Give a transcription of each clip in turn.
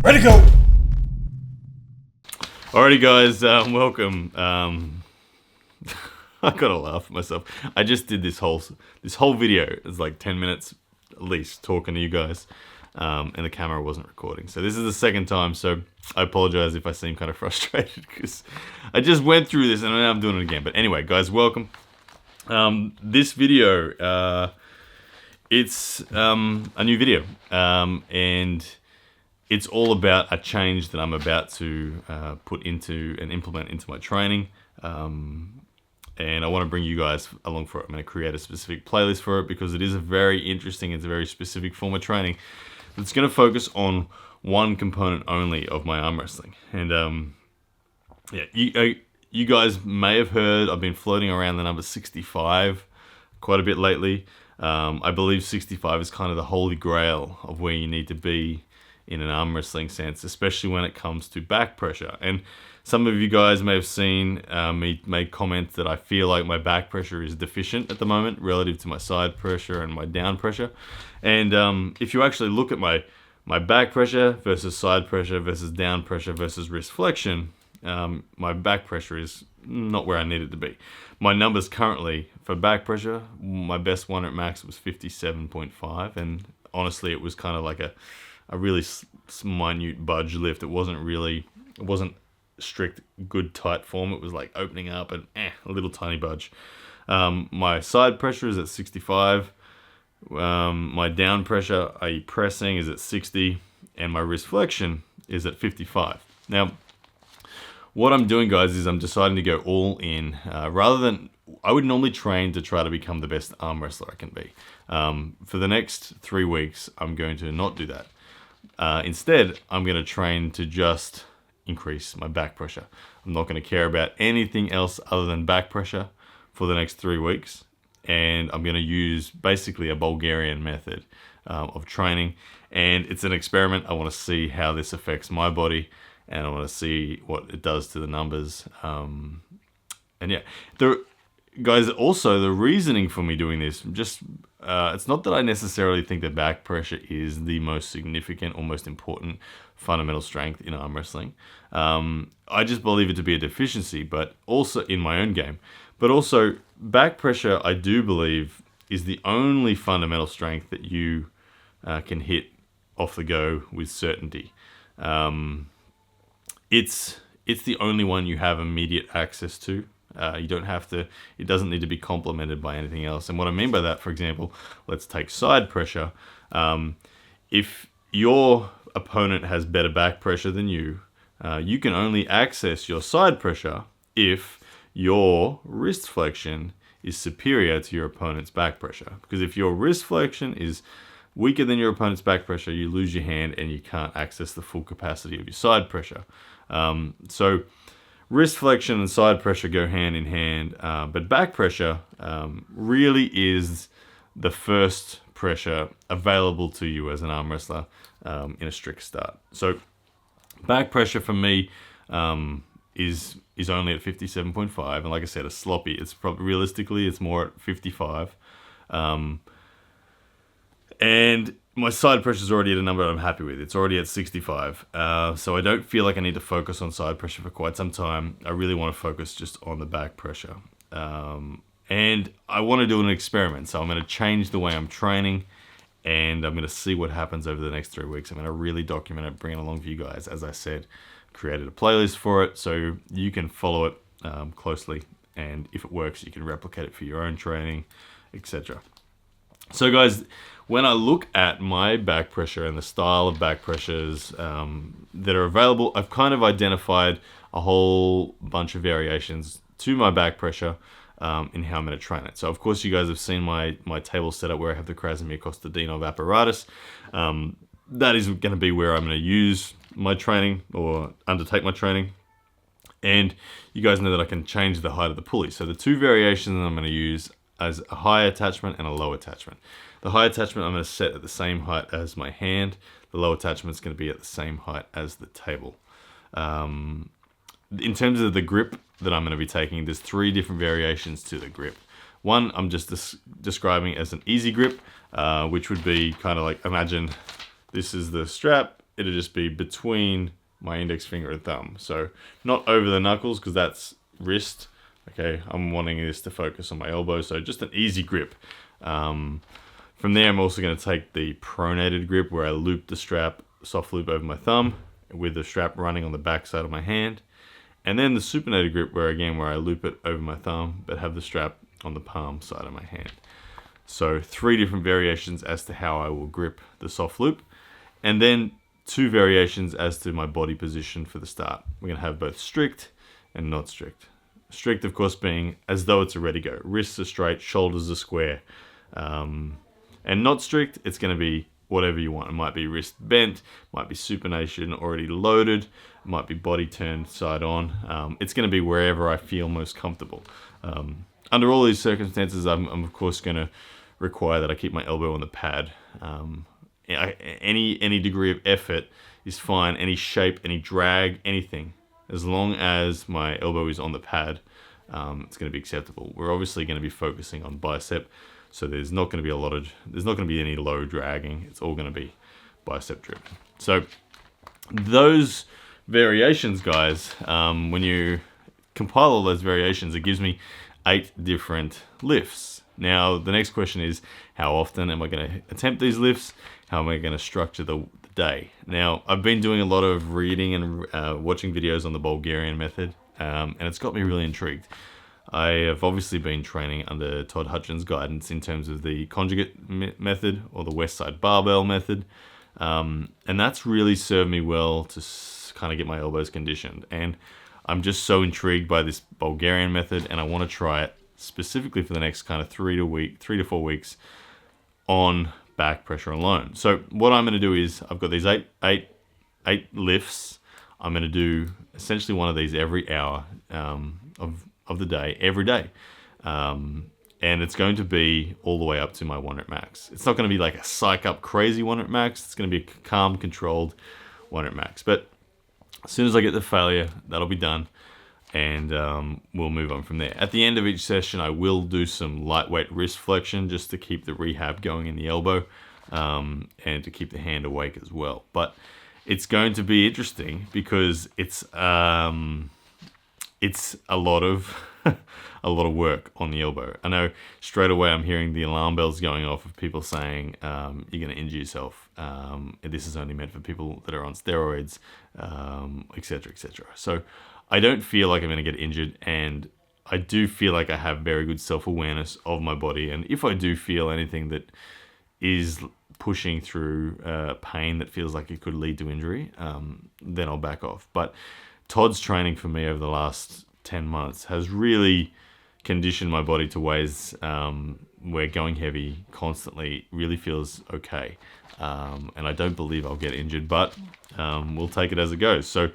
Ready to go! Alrighty guys, welcome. I gotta laugh at myself. I just did this whole video. It's like 10 minutes at least talking to you guys, and the camera wasn't recording. So this is the second time, so I apologize if I seem kind of frustrated because I just went through this and now I'm doing it again. But anyway, guys, welcome. This video, it's a new video, and it's all about a change that I'm about to put into and implement into my training. And I want to bring you guys along for it. I'm going to create a specific playlist for it because it is a very interesting, it's a very specific form of training that's going to focus on one component only of my arm wrestling. And yeah, you guys may have heard I've been floating around the number 65 quite a bit lately. I believe 65 is kind of the holy grail of where you need to be in an arm wrestling sense, especially when it comes to back pressure. And some of you guys may have seen me make comments that I feel like my back pressure is deficient at the moment relative to my side pressure and my down pressure. And if you actually look at my back pressure versus side pressure versus down pressure versus wrist flexion, my back pressure is not where I need it to be. My numbers currently for back pressure, my best one at max was 57.5, and honestly it was kind of like a really minute budge lift. It wasn't strict good tight form. It was like opening up and a little tiny budge. My side pressure is at 65. My down pressure, i.e. pressing, is at 60, and my wrist flexion is at 55. Now, what I'm doing, guys, is I'm deciding to go all in. Rather than, I would normally train to try to become the best arm wrestler I can be. For the next 3 weeks, I'm going to not do that. Instead, I'm going to train to just increase my back pressure. I'm not going to care about anything else other than back pressure for the next 3 weeks. And I'm going to use basically a Bulgarian method of training. And it's an experiment. I want to see how this affects my body, and I want to see what it does to the numbers. And yeah, guys, also the reasoning for me doing this, it's not that I necessarily think that back pressure is the most significant or most important fundamental strength in arm wrestling. I just believe it to be a deficiency, but also in my own game. But also, back pressure, I do believe, is the only fundamental strength that you can hit off the go with certainty. It's the only one you have immediate access to. You don't have to, it doesn't need to be complemented by anything else. And what I mean by that, for example, let's take side pressure. If your opponent has better back pressure than you, you can only access your side pressure if your wrist flexion is superior to your opponent's back pressure. Because if your wrist flexion is weaker than your opponent's back pressure, you lose your hand and you can't access the full capacity of your side pressure. So wrist flexion and side pressure go hand in hand, but back pressure really is the first pressure available to you as an arm wrestler in a strict start. So back pressure for me is only at 57.5, and like I said, a sloppy. It's probably realistically it's more at 55, and my side pressure is already at a number I'm happy with. It's already at 65, so I don't feel like I need to focus on side pressure for quite some time. I really want to focus just on the back pressure, and I want to do an experiment. So I'm going to change the way I'm training, and I'm going to see what happens over the next 3 weeks. I'm going to really document it, bring it along for you guys. As I said, created a playlist for it so you can follow it closely, and if it works, you can replicate it for your own training, etc. So guys, when I look at my back pressure and the style of back pressures that are available, I've kind of identified a whole bunch of variations to my back pressure in how I'm going to train it. So of course you guys have seen my table setup where I have the Krasimir Kostadinov apparatus. That is going to be where I'm going to use my training or undertake my training. And you guys know that I can change the height of the pulley. So the two variations that I'm going to use as a high attachment and a low attachment. The high attachment I'm going to set at the same height as my hand. The low attachment is going to be at the same height as the table. In terms of the grip that I'm going to be taking, there's 3 different variations to the grip. One, I'm just describing as an easy grip, which would be kind of like, imagine this is the strap it'll just be between my index finger and thumb. So not over the knuckles, because that's wrist. Okay, I'm wanting this to focus on my elbow, so just an easy grip. From there, I'm also going to take the pronated grip, where I loop the strap, soft loop over my thumb, with the strap running on the back side of my hand. And then the supinated grip, where I loop it over my thumb, but have the strap on the palm side of my hand. So 3 different variations as to how I will grip the soft loop. And then 2 variations as to my body position for the start. We're going to have both strict and not strict. Strict, of course, being as though it's a ready go. Wrists are straight, shoulders are square. And not strict, it's going to be whatever you want. It might be wrist bent, might be supination already loaded, might be body turned side on. It's going to be wherever I feel most comfortable. Under all these circumstances, I'm of course going to require that I keep my elbow on the pad. Any degree of effort is fine. Any shape, any drag, anything. As long as my elbow is on the pad, it's going to be acceptable. We're obviously going to be focusing on bicep, so there's not going to be any low dragging. It's all going to be bicep driven. So those variations, guys, when you compile all those variations, it gives me 8 different lifts. Now, the next question is, how often am I going to attempt these lifts? How am I going to structure the day? Now, I've been doing a lot of reading and watching videos on the Bulgarian method, and it's got me really intrigued. I have obviously been training under Todd Hutchins' guidance in terms of the conjugate method, or the West Side Barbell method, and that's really served me well to kind of get my elbows conditioned. And I'm just so intrigued by this Bulgarian method, and I want to try it specifically for the next kind of 3 to 4 weeks on back pressure alone. So what I'm going to do is, I've got these eight lifts. I'm going to do essentially one of these every hour of the day, every day. And it's going to be all the way up to my 1 rep max. It's not going to be like a psych up crazy 1 rep max. It's going to be a calm, controlled 1 rep max. But as soon as I get the failure, that'll be done. And we'll move on from there. At the end of each session, I will do some lightweight wrist flexion just to keep the rehab going in the elbow, and to keep the hand awake as well. But it's going to be interesting because it's a lot of a lot of work on the elbow. I know straight away I'm hearing the alarm bells going off of people saying you're going to injure yourself. This is only meant for people that are on steroids, etc., etc. So I don't feel like I'm going to get injured, and I do feel like I have very good self-awareness of my body. And if I do feel anything that is pushing through pain that feels like it could lead to injury, then I'll back off. But Todd's training for me over the last 10 months has really conditioned my body to ways where going heavy constantly really feels okay. And I don't believe I'll get injured, but we'll take it as it goes. So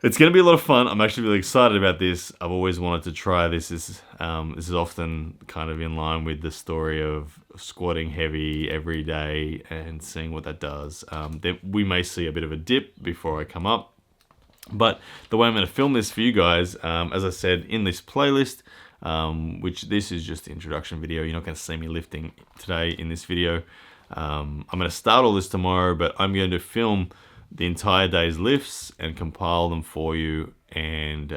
it's going to be a lot of fun. I'm actually really excited about this. I've always wanted to try this. This is often kind of in line with the story of squatting heavy every day and seeing what that does. We may see a bit of a dip before I come up. But the way I'm going to film this for you guys, as I said, in this playlist, which this is just the introduction video. You're not going to see me lifting today in this video. I'm going to start all this tomorrow, but I'm going to film the entire day's lifts and compile them for you, and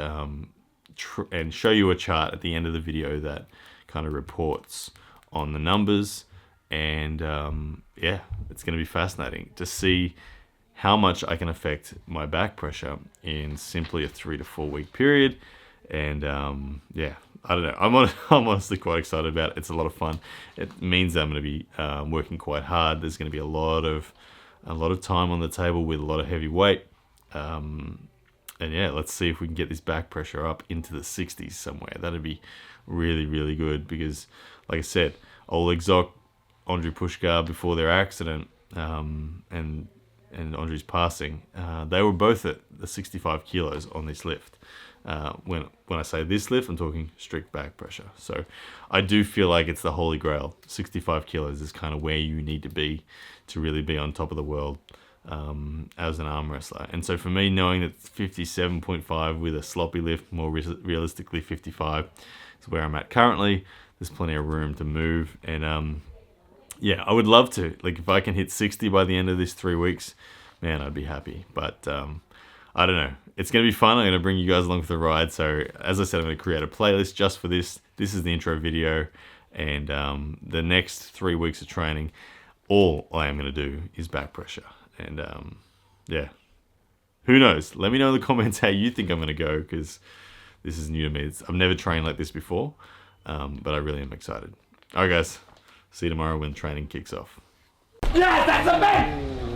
show you a chart at the end of the video that kind of reports on the numbers. And yeah, it's going to be fascinating to see how much I can affect my back pressure in simply a 3 to 4 week period. And yeah, I don't know. I'm honestly quite excited about it. It's a lot of fun. It means I'm going to be working quite hard. There's going to be a lot of time on the table with a lot of heavy weight. And yeah, let's see if we can get this back pressure up into the 60s somewhere. That'd be really, really good, because like I said, Oleg Zok, Andrei Pushkar, before their accident, and Andrei's passing, they were both at the 65 kilos on this lift. When I say this lift, I'm talking strict back pressure. So I do feel like it's the holy grail. 65 kilos is kind of where you need to be to really be on top of the world as an arm wrestler. And so for me, knowing that 57.5 with a sloppy lift, more realistically 55, is where I'm at currently. There's plenty of room to move. And yeah, I would love to. Like, if I can hit 60 by the end of this 3 weeks, man, I'd be happy. But I don't know. It's going to be fun. I'm going to bring you guys along for the ride. So as I said, I'm going to create a playlist just for this. This is the intro video. And the next 3 weeks of training, all I am going to do is back pressure. And yeah, who knows? Let me know in the comments how you think I'm going to go, because this is new to me. I've never trained like this before, but I really am excited. All right, guys. See you tomorrow when training kicks off. Yes, that's a man!